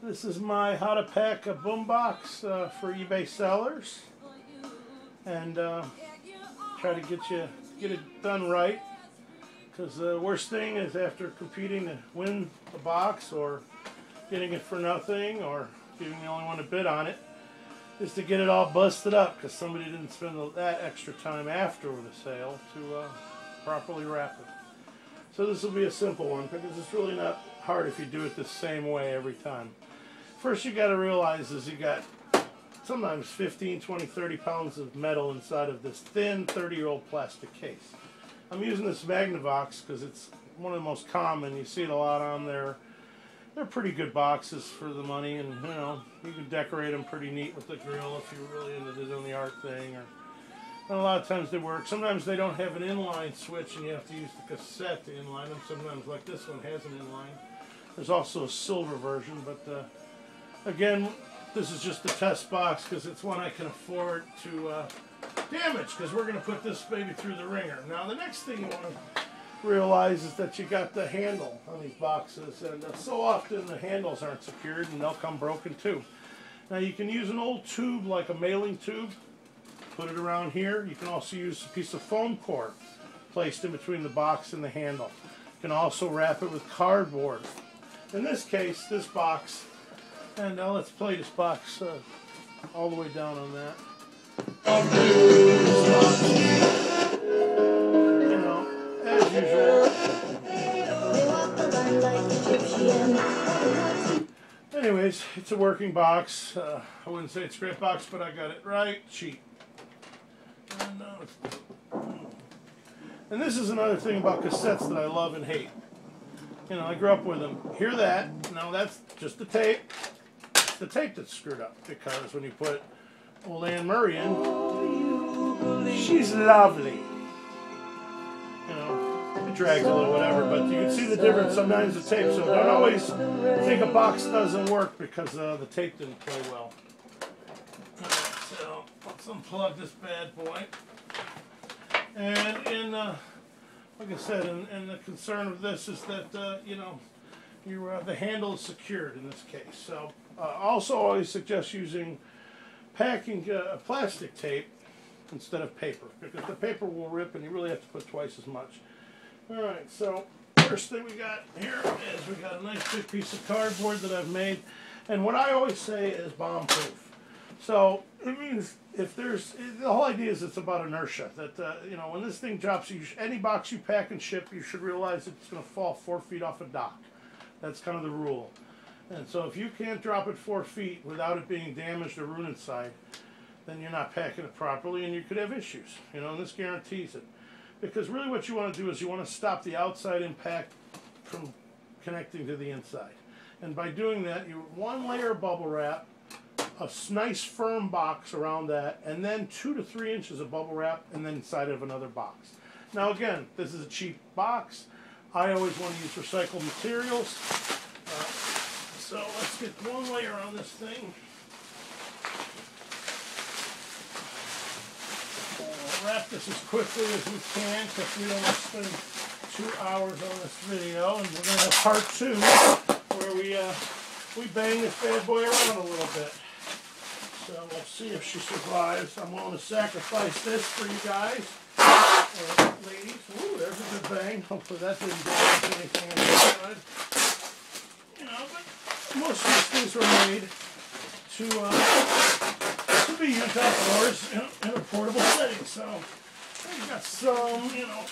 This is my how to pack a boombox for eBay sellers, and try to get it done right, because the worst thing is after competing to win the box or getting it for nothing or being the only one to bid on it is to get it all busted up because somebody didn't spend that extra time after the sale to properly wrap it. So this will be a simple one because it's really not hard if you do it the same way every time. First you got to realize is you got sometimes 15, 20, 30 pounds of metal inside of this thin 30-year-old plastic case. I'm using this Magnavox because it's one of the most common. You see it a lot on there. They're pretty good boxes for the money, and you know, you can decorate them pretty neat with the grill if you're really into doing the art thing. And a lot of times they work. Sometimes they don't have an inline switch and you have to use the cassette to inline them. Sometimes, like this one, has an inline. There's also a silver version, but again, this is just a test box because it's one I can afford to damage, because we're going to put this baby through the ringer. Now the next thing you want to realize is that you got the handle on these boxes, and so often the handles aren't secured and they'll come broken too. Now you can use an old tube like a mailing tube, put it around here. You can also use a piece of foam core placed in between the box and the handle. You can also wrap it with cardboard. In this case, this box, and now let's play this box all the way down on that. You know, as usual. Anyways, it's a working box. I wouldn't say it's a great box, but I got it right cheap. And this is another thing about cassettes that I love and hate. You know, I grew up with them. Hear that? No, that's just the tape. It's the tape that's screwed up, because when you put old Anne Murray in, she's lovely. You know, it drags a little, whatever, but you can see the difference sometimes the tape. So don't always think a box doesn't work because the tape didn't play well. Alright, so let's unplug this bad boy. And in like I said, and the concern of this is that you know, the handle is secured in this case. So also always suggest using packing plastic tape instead of paper, because the paper will rip and you really have to put twice as much. Alright, so first thing we got here is we got a nice big piece of cardboard that I've made, and what I always say is bomb proof. So it means if there's, the whole idea is it's about inertia, that you know, when this thing drops, any box you pack and ship, you should realize it's going to fall 4 feet off a dock. That's kind of the rule. And so if you can't drop it 4 feet without it being damaged or ruined inside, then you're not packing it properly and you could have issues. You know, and this guarantees it. Because really what you want to do is you want to stop the outside impact from connecting to the inside. And by doing that, you one layer of bubble wrap, a nice firm box around that, and then 2 to 3 inches of bubble wrap, and then inside of another box. Now again, this is a cheap box. I always want to use recycled materials. So let's get one layer on this thing. We'll wrap this as quickly as we can because we don't want to spend 2 hours on this video, and we're going to have part 2 where we bang this bad boy around a little bit. So we'll see if she survives. I'm willing to sacrifice this for you guys. Ladies. Ooh, there's a good bang. Hopefully that didn't damage anything inside. You know, but most of these things were made to be used outdoors in a portable setting. So we've got some, you know,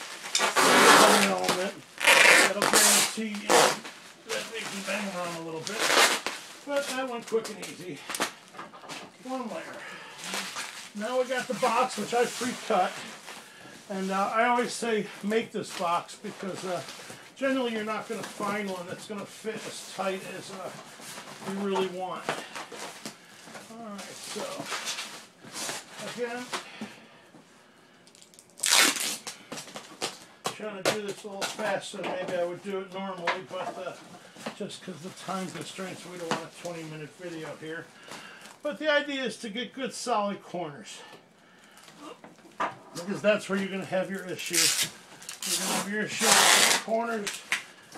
element that'll guarantee that they can bang around a little bit. But that went quick and easy. One layer. Now we got the box, which I pre-cut, and I always say make this box because generally you're not going to find one that's going to fit as tight as you really want. Alright, so again, trying to do this a little faster than maybe I would do it normally, but just because of the time constraints, we don't want a 20-minute video here. But the idea is to get good solid corners, because that's where you're going to have your issue. You're going to have your issue with the corners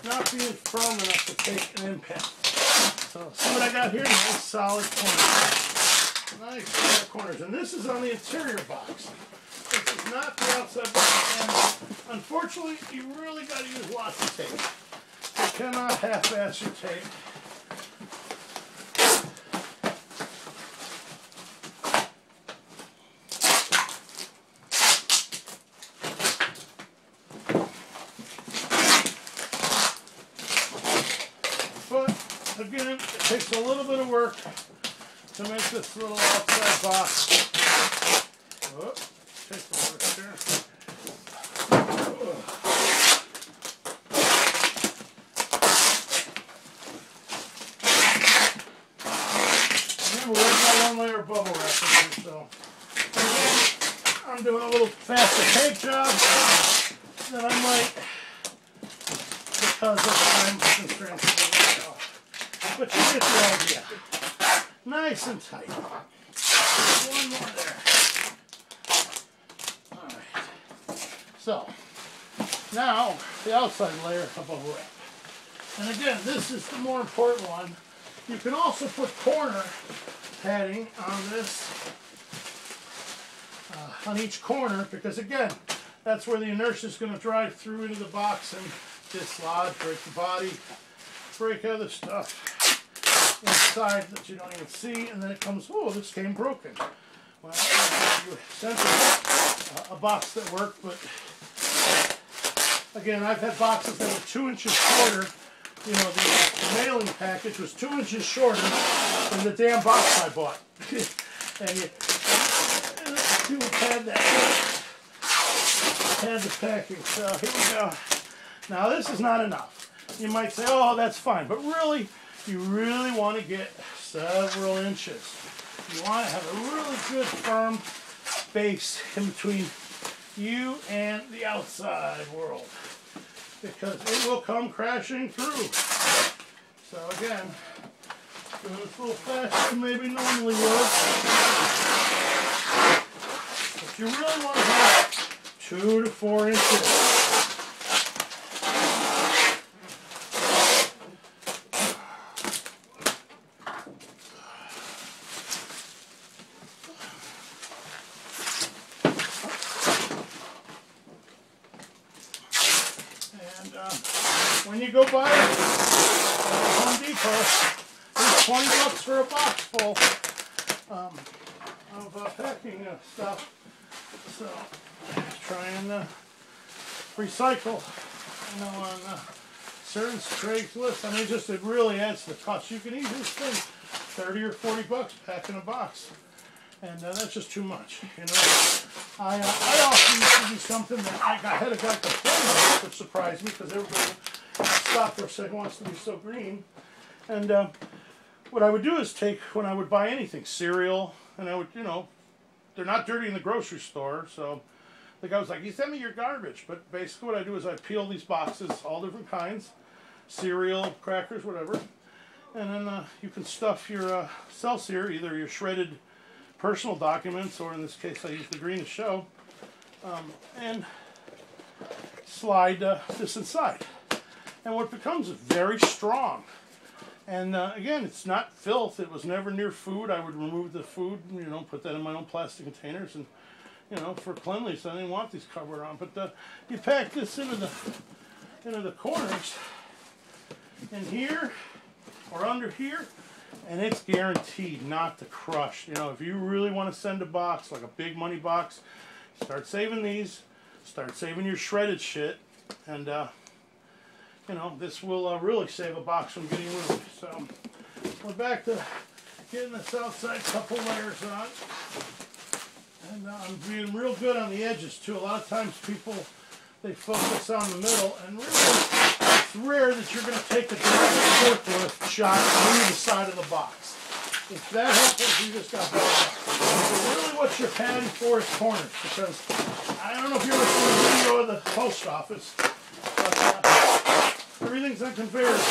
not being firm enough to take an impact. So see what I got here? Nice solid corners. Nice solid corners. And this is on the interior box. This is not the outside box. And unfortunately, you really got to use lots of tape. You cannot half-ass your tape. But again, it takes a little bit of work to make this little outside box. Oh, take the work here. Remember, we've got one layer of bubble wrap in here, so I'm doing a little faster tape job than I might because of time constraints. But you get the idea. Nice and tight. One more there. Alright. So, now the outside layer of bubble wrap. And again, this is the more important one. You can also put corner padding on this, on each corner, because again, that's where the inertia is going to drive through into the box and dislodge, break the body, break other stuff inside that you don't even see, and then it comes, oh, this came broken. Well, you sent a box that worked, but again, I've had boxes that were 2 inches shorter. You know, the mailing package was 2 inches shorter than the damn box I bought. And you had that. Had the packing. So here we go. Now this is not enough. You might say, oh, that's fine. But really, you really want to get several inches. You want to have a really good firm base in between you and the outside world, because it will come crashing through. So again, doing this a little faster than maybe normally would. But you really want to have 2 to 4 inches. When you go buy it at Home Depot, it's $20 for a box full of packing stuff. So try and recycle. You know, on certain Craigslist, I mean, just it really adds to the cost. You can easily spend $30 or $40 packing a box, and that's just too much. You know, I often used to do something that I had a guy complain about, which surprised me because everybody stopped for a second, wants to be so green. And what I would do is take, when I would buy anything, cereal, and I would, you know, they're not dirty in the grocery store, so the guy was like, you send me your garbage. But basically what I do is I peel these boxes, all different kinds, cereal, crackers, whatever, and then you can stuff your Celsius, either your shredded personal documents, or in this case I use the green to show, and slide this inside. And what becomes very strong. And again, it's not filth. It was never near food. I would remove the food, you know, put that in my own plastic containers, and, you know, for cleanliness, I didn't want these covered on. But you pack this into the corners, in here or under here, and it's guaranteed not to crush. You know, if you really want to send a box, like a big money box, start saving these, start saving your shredded shit, and you know, this will really save a box from getting ruined. So we're back to getting this outside couple layers on. And I'm being real good on the edges too. A lot of times people, they focus on the middle, and really it's rare that you're going to take a direct forklift shot through the side of the box. If that happens, you just got bad. So really what you're padding for is corners, because I don't know if you ever seen a video of the post office, but everything's on conveyors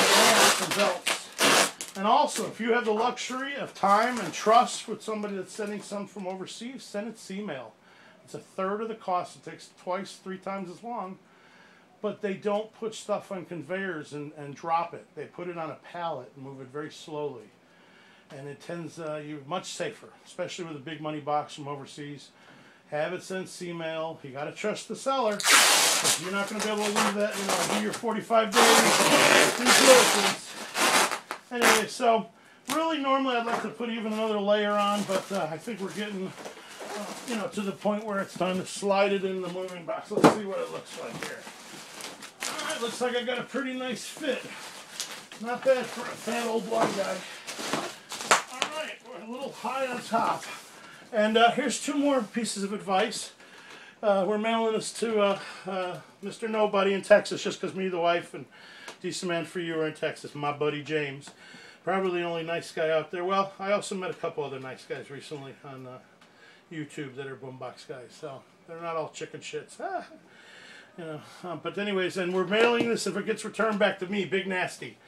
and belts. And also, if you have the luxury of time and trust with somebody that's sending some from overseas, send it C-mail. It's 1/3 of the cost. It takes 2-3 times as long. but they don't put stuff on conveyors and drop it. They put it on a pallet and move it very slowly. And it tends, you're much safer, especially with a big money box from overseas. Have it sent C-mail. You got to trust the seller. Because you're not going to be able to leave that, you know, do your 45 days due diligence. Anyway, so really normally I'd like to put even another layer on, but I think we're getting, you know, to the point where it's time to slide it in the moving box. Let's see what it looks like here. All right, looks like I got a pretty nice fit. Not bad for a fat old blind guy. All right, we're a little high on top. And here's two more pieces of advice. We're mailing this to Mr. Nobody in Texas, just because me, the wife, and Decent Man for You are in Texas. My buddy James. Probably the only nice guy out there. Well, I also met a couple other nice guys recently on YouTube that are Boombox guys. So they're not all chicken shits. You know, but anyways, and we're mailing this, if it gets returned, back to me, Big Nasty.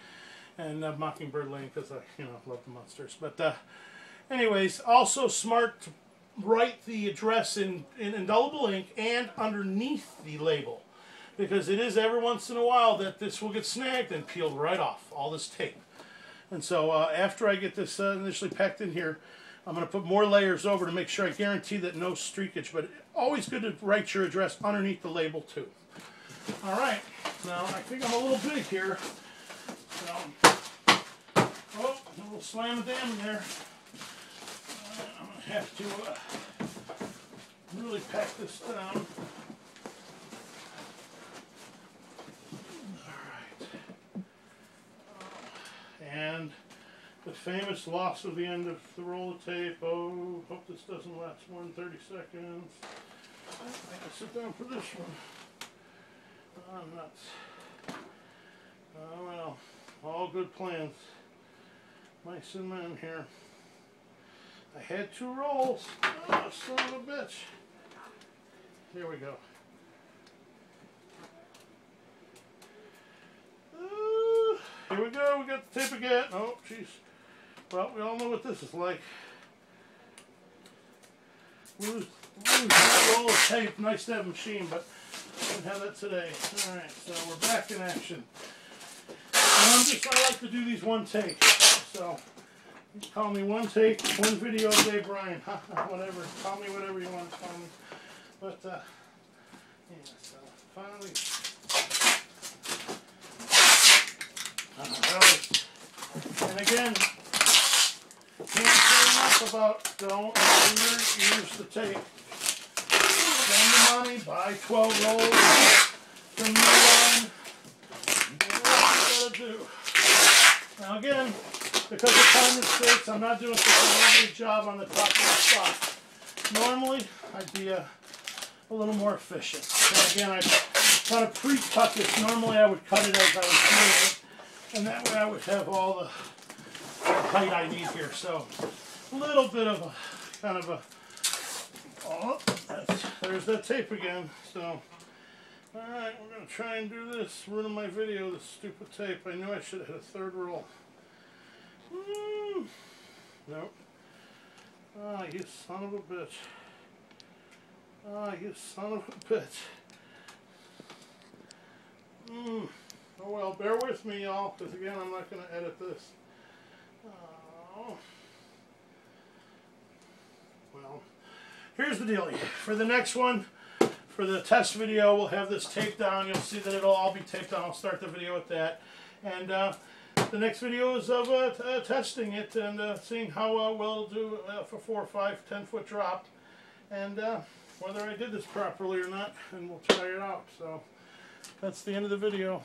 And Mockingbird Lane, because I, you know, love the monsters. But anyways, also smart to write the address in indelible ink and underneath the label, because it is every once in a while that this will get snagged and peeled right off, all this tape. And so after I get this initially packed in here, I'm going to put more layers over to make sure I guarantee that no streakage, but always good to write your address underneath the label too. All right, now I think I'm a little big here. So, oh, a little slam of damn in there. I'm going to have to really pack this down. Alright. And the famous loss of the end of the roll of tape. Oh, hope this doesn't last more than 30 seconds. I gotta sit down for this one. Oh, nuts. Oh well, all good plans. Mice and men here. I had 2 rolls. Oh, son of a bitch. Here we go. Here we go. We got the tape again. Oh, jeez. Well, we all know what this is like. Lose a roll of tape. Nice to have a machine, but I didn't have that today. All right, so we're back in action. And I like to do these one take. So you call me one take, one video a day, Brian. Whatever. Call me whatever you want to call me. But yeah. So finally. And again, can't say enough about don't use the tape. Spend the money, buy 12 rolls from the line. What you gotta do. Now again, because of time mistakes, I'm not doing such a lovely job on the top of the spot. Normally, I'd be a little more efficient. And again, I try to pre-cut this. Normally, I would cut it as I was doing it. And that way I would have all the height I need here. So a little bit of a kind of a, oh, there's that tape again. So all right, we're going to try and do this. Ruining my video, this stupid tape. I knew I should have had a 3rd roll. Nope. Ah, you son of a bitch. Ah, you son of a bitch. Oh well, bear with me, y'all, because again, I'm not going to edit this. Oh. Well, here's the deal. For the next one, for the test video, we'll have this taped down. You'll see that it'll all be taped down. I'll start the video with that. And the next video is of testing it and seeing how well it'll do for 4, 5, 10-foot drop. And whether I did this properly or not, and we'll try it out. So that's the end of the video.